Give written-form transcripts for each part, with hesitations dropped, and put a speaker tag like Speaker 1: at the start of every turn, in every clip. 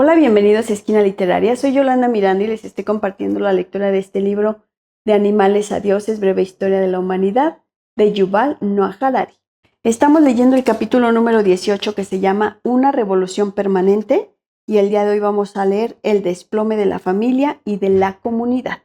Speaker 1: Hola, bienvenidos a Esquina Literaria. Soy Yolanda Miranda y les estoy compartiendo la lectura de este libro de Animales a Dioses, breve historia de la humanidad, de Yuval Noah Harari. Estamos leyendo el capítulo número 18 que se llama Una revolución permanente y el día de hoy vamos a leer El desplome de la familia y de la comunidad.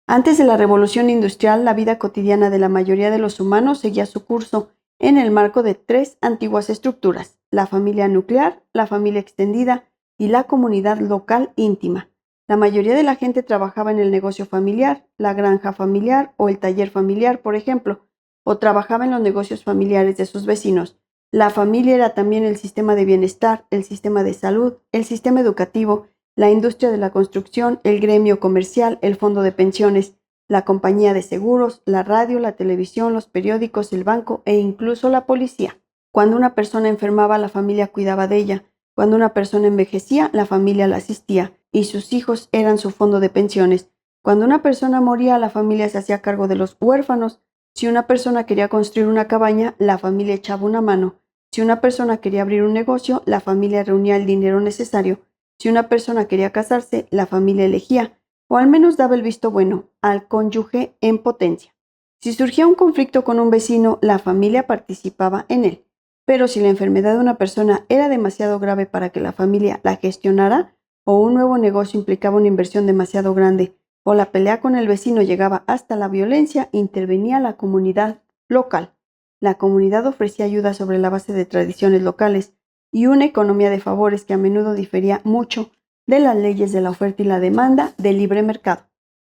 Speaker 1: Antes de la revolución industrial, la vida cotidiana de la mayoría de los humanos seguía su curso en el marco de tres antiguas estructuras: la familia nuclear, la familia extendida y la comunidad local íntima. La mayoría de la gente trabajaba en el negocio familiar, la granja familiar o el taller familiar, por ejemplo, o trabajaba en los negocios familiares de sus vecinos. La familia era también el sistema de bienestar, el sistema de salud, el sistema educativo, la industria de la construcción, el gremio comercial, el fondo de pensiones, la compañía de seguros, la radio, la televisión, los periódicos, el banco e incluso la policía. Cuando una persona enfermaba, la familia cuidaba de ella. Cuando una persona envejecía, la familia la asistía y sus hijos eran su fondo de pensiones. Cuando una persona moría, la familia se hacía cargo de los huérfanos. Si una persona quería construir una cabaña, la familia echaba una mano. Si una persona quería abrir un negocio, la familia reunía el dinero necesario. Si una persona quería casarse, la familia elegía, o al menos daba el visto bueno, al cónyuge en potencia. Si surgía un conflicto con un vecino, la familia participaba en él. Pero si la enfermedad de una persona era demasiado grave para que la familia la gestionara, o un nuevo negocio implicaba una inversión demasiado grande, o la pelea con el vecino llegaba hasta la violencia, intervenía la comunidad local. La comunidad ofrecía ayuda sobre la base de tradiciones locales y una economía de favores que a menudo difería mucho de las leyes de la oferta y la demanda del libre mercado.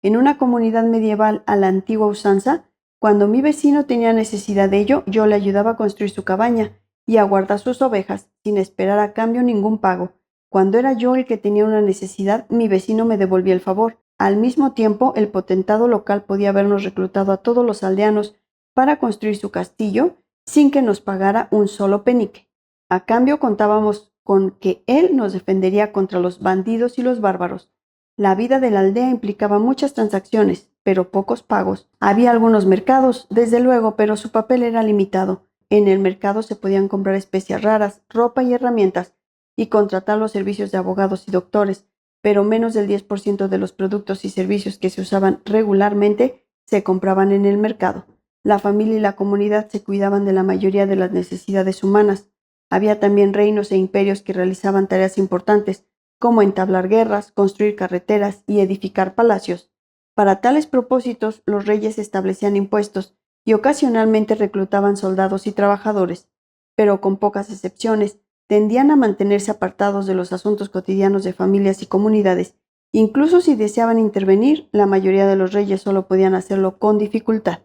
Speaker 1: En una comunidad medieval a la antigua usanza, cuando mi vecino tenía necesidad de ello, yo le ayudaba a construir su cabaña y a guardar sus ovejas, sin esperar a cambio ningún pago. Cuando era yo el que tenía una necesidad, mi vecino me devolvía el favor. Al mismo tiempo, el potentado local podía habernos reclutado a todos los aldeanos para construir su castillo sin que nos pagara un solo penique. A cambio, contábamos con que él nos defendería contra los bandidos y los bárbaros. La vida de la aldea implicaba muchas transacciones, pero pocos pagos. Había algunos mercados, desde luego, pero su papel era limitado. En el mercado se podían comprar especias raras, ropa y herramientas, y contratar los servicios de abogados y doctores, pero menos del 10% de los productos y servicios que se usaban regularmente se compraban en el mercado. La familia y la comunidad se cuidaban de la mayoría de las necesidades humanas. Había también reinos e imperios que realizaban tareas importantes, como entablar guerras, construir carreteras y edificar palacios. Para tales propósitos, los reyes establecían impuestos y ocasionalmente reclutaban soldados y trabajadores, pero con pocas excepciones, tendían a mantenerse apartados de los asuntos cotidianos de familias y comunidades. Incluso si deseaban intervenir, la mayoría de los reyes solo podían hacerlo con dificultad.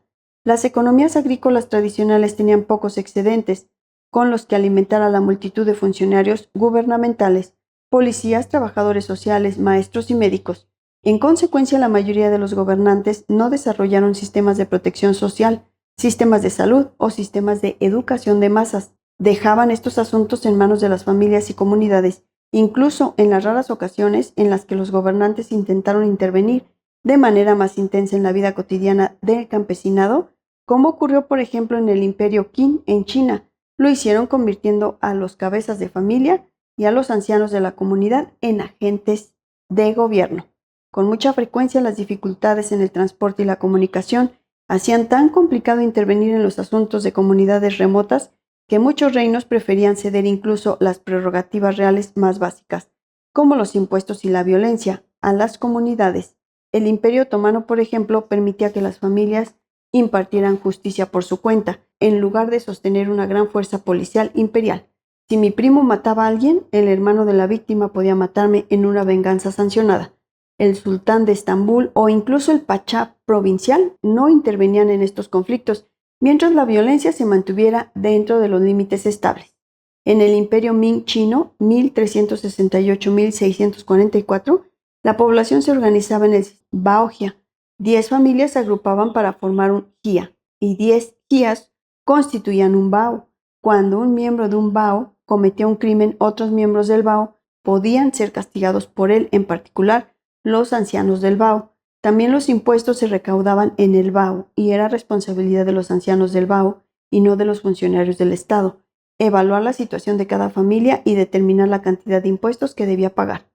Speaker 1: Las economías agrícolas tradicionales tenían pocos excedentes, con los que alimentar a la multitud de funcionarios gubernamentales, policías, trabajadores sociales, maestros y médicos. En consecuencia, la mayoría de los gobernantes no desarrollaron sistemas de protección social, sistemas de salud o sistemas de educación de masas. Dejaban estos asuntos en manos de las familias y comunidades, incluso en las raras ocasiones en las que los gobernantes intentaron intervenir de manera más intensa en la vida cotidiana del campesinado, como ocurrió por ejemplo en el Imperio Qin en China. Lo hicieron convirtiendo a los cabezas de familia y a los ancianos de la comunidad en agentes de gobierno. Con mucha frecuencia las dificultades en el transporte y la comunicación hacían tan complicado intervenir en los asuntos de comunidades remotas que muchos reinos preferían ceder incluso las prerrogativas reales más básicas, como los impuestos y la violencia, a las comunidades. El Imperio Otomano, por ejemplo, permitía que las familias impartieran justicia por su cuenta, en lugar de sostener una gran fuerza policial imperial. Si mi primo mataba a alguien, el hermano de la víctima podía matarme en una venganza sancionada. El sultán de Estambul o incluso el pachá provincial no intervenían en estos conflictos, mientras la violencia se mantuviera dentro de los límites estables. En el Imperio Ming chino, 1368-1644, la población se organizaba en el baojia. 10 familias se agrupaban para formar un jia, y 10 jias constituían un bao. Cuando un miembro de un bao cometía un crimen, otros miembros del bao podían ser castigados por él, en particular los ancianos del bao. También los impuestos se recaudaban en el bao y era responsabilidad de los ancianos del bao y no de los funcionarios del Estado. evaluar la situación de cada familia y determinar la cantidad de impuestos que debía pagar.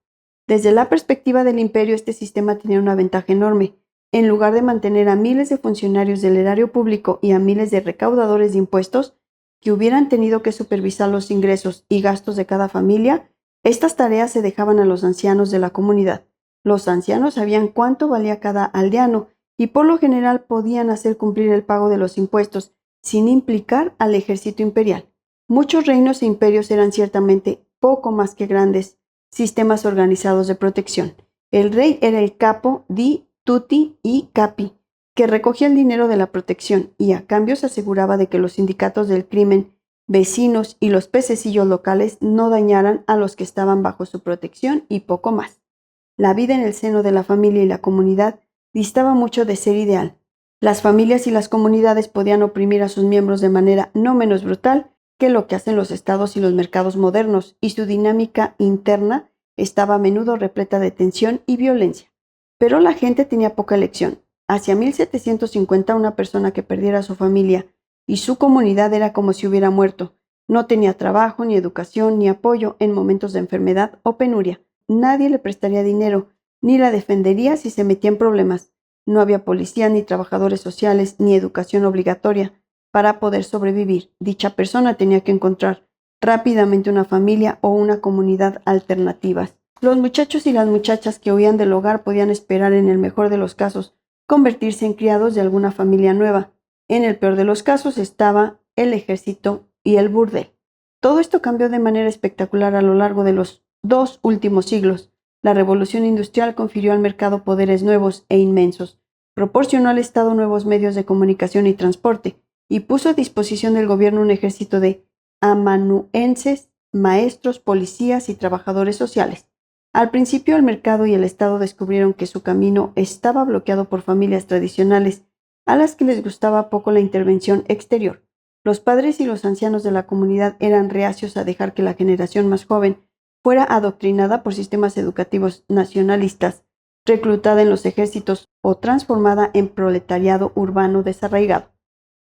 Speaker 1: Desde la perspectiva del imperio, este sistema tenía una ventaja enorme. En lugar de mantener a miles de funcionarios del erario público y a miles de recaudadores de impuestos que hubieran tenido que supervisar los ingresos y gastos de cada familia, estas tareas se dejaban a los ancianos de la comunidad. Los ancianos sabían cuánto valía cada aldeano y por lo general podían hacer cumplir el pago de los impuestos sin implicar al ejército imperial. Muchos reinos e imperios eran ciertamente poco más que grandes sistemas organizados de protección. El rey era el capo di tutti y capi, que recogía el dinero de la protección y a cambio se aseguraba de que los sindicatos del crimen, vecinos y los pececillos locales no dañaran a los que estaban bajo su protección y poco más. La vida en el seno de la familia y la comunidad distaba mucho de ser ideal. Las familias y las comunidades podían oprimir a sus miembros de manera no menos brutal que lo que hacen los estados y los mercados modernos, y su dinámica interna estaba a menudo repleta de tensión y violencia. Pero la gente tenía poca elección. Hacia 1750 una persona que perdiera a su familia y su comunidad era como si hubiera muerto. No tenía trabajo, ni educación, ni apoyo en momentos de enfermedad o penuria. Nadie le prestaría dinero, ni la defendería si se metía en problemas. No había policía, ni trabajadores sociales, ni educación obligatoria. Para poder sobrevivir, dicha persona tenía que encontrar rápidamente una familia o una comunidad alternativas. Los muchachos y las muchachas que huían del hogar podían esperar, en el mejor de los casos, convertirse en criados de alguna familia nueva. En el peor de los casos estaba el ejército y el burdel. Todo esto cambió de manera espectacular a lo largo de los 2 últimos siglos. La revolución industrial confirió al mercado poderes nuevos e inmensos, proporcionó al Estado nuevos medios de comunicación y transporte, y puso a disposición del gobierno un ejército de amanuenses, maestros, policías y trabajadores sociales. Al principio el mercado y el Estado descubrieron que su camino estaba bloqueado por familias tradicionales a las que les gustaba poco la intervención exterior. Los padres y los ancianos de la comunidad eran reacios a dejar que la generación más joven fuera adoctrinada por sistemas educativos nacionalistas, reclutada en los ejércitos o transformada en proletariado urbano desarraigado.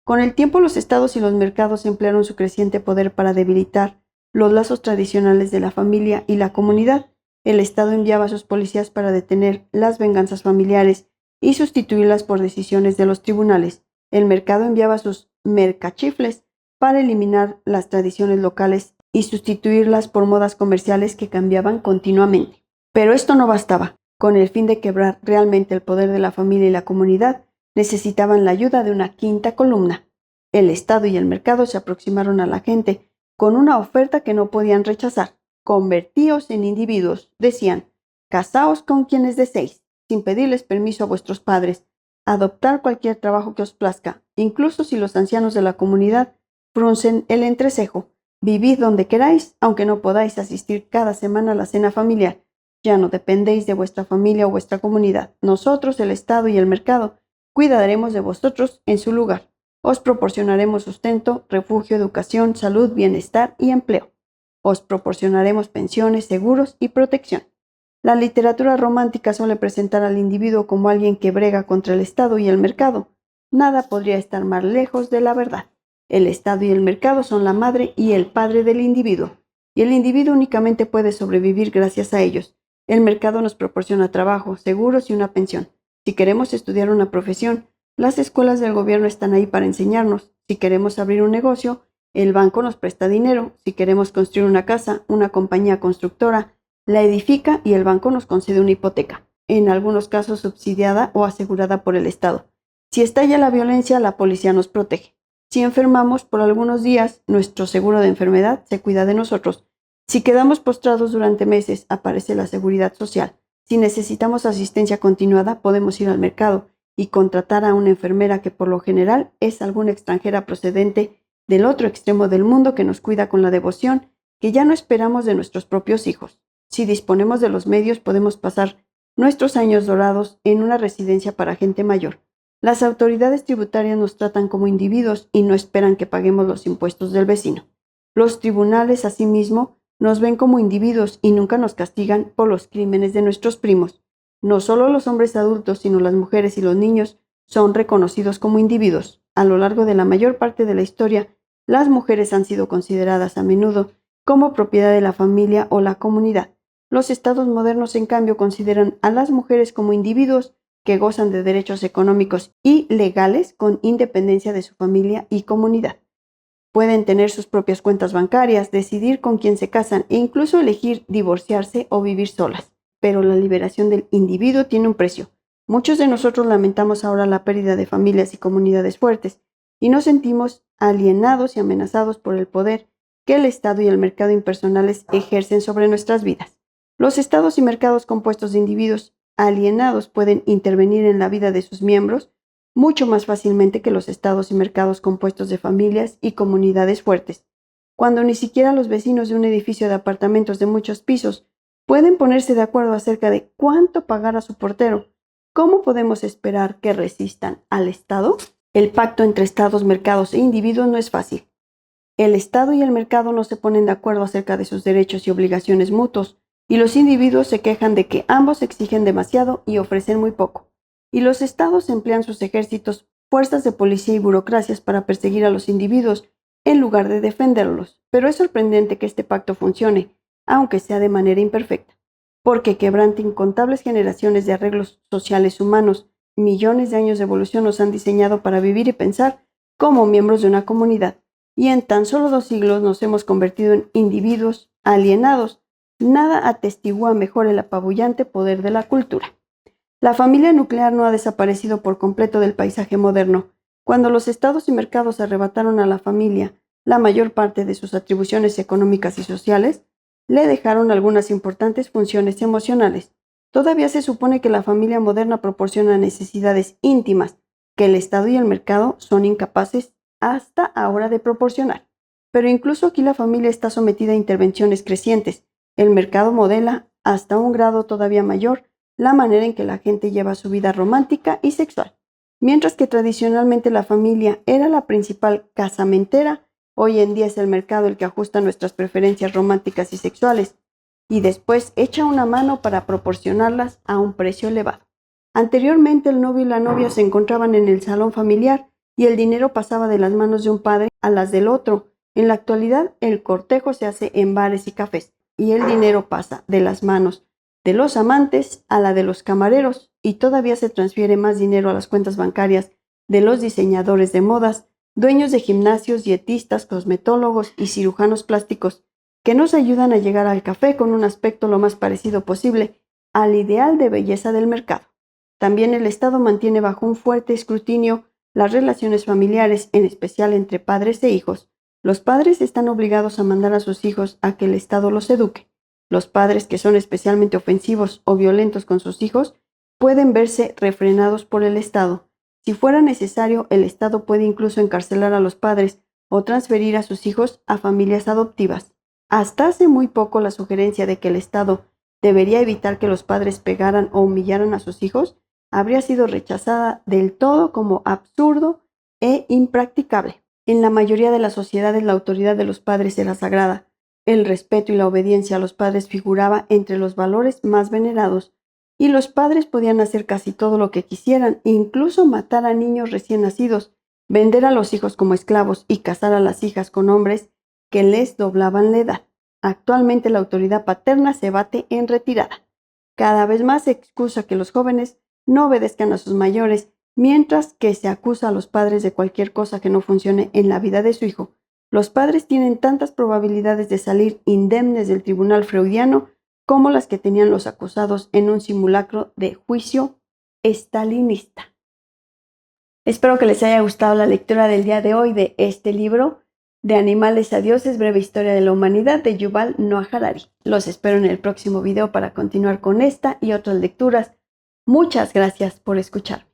Speaker 1: Con el tiempo, los estados y los mercados emplearon su creciente poder para debilitar los lazos tradicionales de la familia y la comunidad. El Estado enviaba a sus policías para detener las venganzas familiares y sustituirlas por decisiones de los tribunales. El mercado enviaba a sus mercachifles para eliminar las tradiciones locales y sustituirlas por modas comerciales que cambiaban continuamente. Pero esto no bastaba. Con el fin de quebrar realmente el poder de la familia y la comunidad, necesitaban la ayuda de una quinta columna. El Estado y el mercado se aproximaron a la gente con una oferta que no podían rechazar. Convertíos en individuos, decían, casaos con quienes deseéis, sin pedirles permiso a vuestros padres, adoptar cualquier trabajo que os plazca, incluso si los ancianos de la comunidad fruncen el entrecejo, vivid donde queráis, aunque no podáis asistir cada semana a la cena familiar. Ya no dependéis de vuestra familia o vuestra comunidad. Nosotros, el Estado y el mercado, cuidaremos de vosotros en su lugar. Os proporcionaremos sustento, refugio, educación, salud, bienestar y empleo. Os proporcionaremos pensiones, seguros y protección. La literatura romántica suele presentar al individuo como alguien que brega contra el Estado y el mercado. Nada podría estar más lejos de la verdad. El Estado y el mercado son la madre y el padre del individuo, y el individuo únicamente puede sobrevivir gracias a ellos. El mercado nos proporciona trabajo, seguros y una pensión. Si queremos estudiar una profesión, las escuelas del gobierno están ahí para enseñarnos. Si queremos abrir un negocio, el banco nos presta dinero. Si queremos construir una casa, una compañía constructora la edifica y el banco nos concede una hipoteca, en algunos casos subsidiada o asegurada por el Estado. Si estalla la violencia, la policía nos protege. Si enfermamos por algunos días, nuestro seguro de enfermedad se cuida de nosotros. Si quedamos postrados durante meses, aparece la seguridad social. Si necesitamos asistencia continuada, podemos ir al mercado y contratar a una enfermera que por lo general es alguna extranjera procedente del otro extremo del mundo que nos cuida con la devoción que ya no esperamos de nuestros propios hijos. Si disponemos de los medios, podemos pasar nuestros años dorados en una residencia para gente mayor. Las autoridades tributarias nos tratan como individuos y no esperan que paguemos los impuestos del vecino. Los tribunales, asimismo, nos ven como individuos y nunca nos castigan por los crímenes de nuestros primos. No solo los hombres adultos, sino las mujeres y los niños son reconocidos como individuos. A lo largo de la mayor parte de la historia, las mujeres han sido consideradas a menudo como propiedad de la familia o la comunidad. Los estados modernos, en cambio, consideran a las mujeres como individuos que gozan de derechos económicos y legales con independencia de su familia y comunidad. Pueden tener sus propias cuentas bancarias, decidir con quién se casan e incluso elegir divorciarse o vivir solas. Pero la liberación del individuo tiene un precio. Muchos de nosotros lamentamos ahora la pérdida de familias y comunidades fuertes y nos sentimos alienados y amenazados por el poder que el Estado y el mercado impersonales ejercen sobre nuestras vidas. Los estados y mercados compuestos de individuos alienados pueden intervenir en la vida de sus miembros mucho más fácilmente que los estados y mercados compuestos de familias y comunidades fuertes. Cuando ni siquiera los vecinos de un edificio de apartamentos de muchos pisos pueden ponerse de acuerdo acerca de cuánto pagar a su portero, ¿cómo podemos esperar que resistan al Estado? El pacto entre estados, mercados e individuos no es fácil. El Estado y el mercado no se ponen de acuerdo acerca de sus derechos y obligaciones mutuos, y los individuos se quejan de que ambos exigen demasiado y ofrecen muy poco. Y los estados emplean sus ejércitos, fuerzas de policía y burocracias para perseguir a los individuos en lugar de defenderlos. Pero es sorprendente que este pacto funcione, aunque sea de manera imperfecta, porque quebranta incontables generaciones de arreglos sociales humanos. Millones de años de evolución nos han diseñado para vivir y pensar como miembros de una comunidad, y en tan solo 2 siglos nos hemos convertido en individuos alienados. Nada atestigua mejor el apabullante poder de la cultura. La familia nuclear no ha desaparecido por completo del paisaje moderno. Cuando los estados y mercados arrebataron a la familia la mayor parte de sus atribuciones económicas y sociales, le dejaron algunas importantes funciones emocionales. Todavía se supone que la familia moderna proporciona necesidades íntimas que el Estado y el mercado son incapaces hasta ahora de proporcionar. Pero incluso aquí la familia está sometida a intervenciones crecientes. El mercado modela, hasta un grado todavía mayor, la manera en que la gente lleva su vida romántica y sexual. Mientras que tradicionalmente la familia era la principal casamentera, hoy en día es el mercado el que ajusta nuestras preferencias románticas y sexuales, y después echa una mano para proporcionarlas a un precio elevado. Anteriormente el novio y la novia se encontraban en el salón familiar y el dinero pasaba de las manos de un padre a las del otro. En la actualidad el cortejo se hace en bares y cafés y el dinero pasa de las manos de los amantes a la de los camareros y todavía se transfiere más dinero a las cuentas bancarias de los diseñadores de modas, dueños de gimnasios, dietistas, cosmetólogos y cirujanos plásticos, que nos ayudan a llegar al café con un aspecto lo más parecido posible al ideal de belleza del mercado. También el Estado mantiene bajo un fuerte escrutinio las relaciones familiares, en especial entre padres e hijos. Los padres están obligados a mandar a sus hijos a que el Estado los eduque. Los padres que son especialmente ofensivos o violentos con sus hijos pueden verse refrenados por el Estado. Si fuera necesario, el Estado puede incluso encarcelar a los padres o transferir a sus hijos a familias adoptivas. Hasta hace muy poco la sugerencia de que el Estado debería evitar que los padres pegaran o humillaran a sus hijos habría sido rechazada del todo como absurdo e impracticable. En la mayoría de las sociedades la autoridad de los padres era sagrada. El respeto y la obediencia a los padres figuraba entre los valores más venerados, y los padres podían hacer casi todo lo que quisieran, incluso matar a niños recién nacidos, vender a los hijos como esclavos y casar a las hijas con hombres que les doblaban la edad. Actualmente la autoridad paterna se bate en retirada. Cada vez más se excusa que los jóvenes no obedezcan a sus mayores, mientras que se acusa a los padres de cualquier cosa que no funcione en la vida de su hijo. Los padres tienen tantas probabilidades de salir indemnes del tribunal freudiano como las que tenían los acusados en un simulacro de juicio estalinista. Espero que les haya gustado la lectura del día de hoy de este libro, De animales a dioses, breve historia de la humanidad, de Yuval Noah Harari. Los espero en el próximo video para continuar con esta y otras lecturas. Muchas gracias por escuchar.